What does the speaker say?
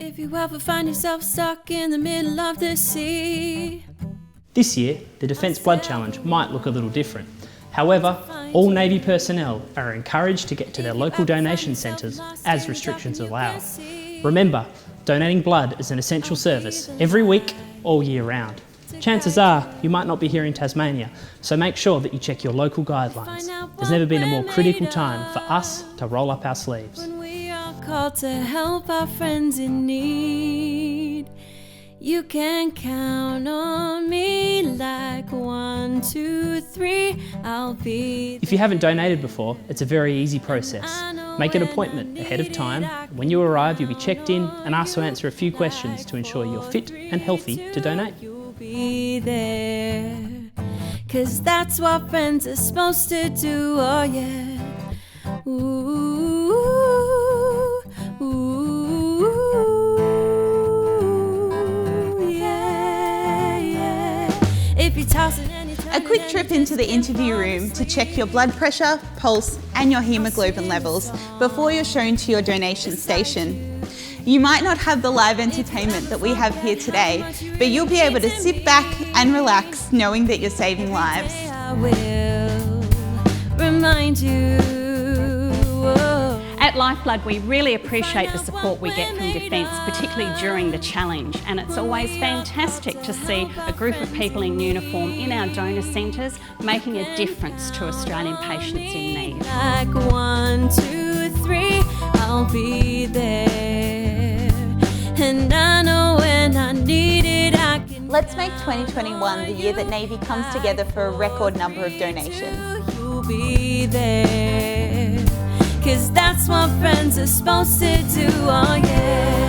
If you ever find yourself stuck in the middle of the sea. This year, the Defence Blood Challenge might look a little different. However, all Navy personnel are encouraged to get to their local donation centres as restrictions allow. Remember, donating blood is an essential service every week, all year round. Chances are you might not be here in Tasmania, so make sure that you check your local guidelines. There's never been a more critical time for us to roll up our sleeves. When we are called to help our friends in need, you can count on me like 1, 2, 3, I'll be there. If you haven't donated before, it's a very easy process. Make an appointment ahead of time. When you arrive, you'll be checked in and asked to answer a few questions to ensure you're fit and healthy to donate. You'll be there, 'cause that's what friends are supposed to do, oh yeah. Ooh, ooh, yeah, yeah. If you're tossing and you're A quick trip into the interview room to check your blood pressure, pulse and your haemoglobin levels before you're shown to your donation station. You might not have the live entertainment that we have here today, but you'll be able to sit back and relax knowing that you're saving lives. I will remind you. Oh. At Lifeblood, we really appreciate the support we get from Defence, particularly during the challenge, and it's always fantastic to see a group of people in uniform in our donor centres making a difference to Australian patients in need. Like 1, 2, 3, I'll be there, and I know when I need it, I can. Let's make 2021 the year that Navy comes together for a record number of donations. You'll be there, 'cause that's what friends are supposed to do, oh yeah.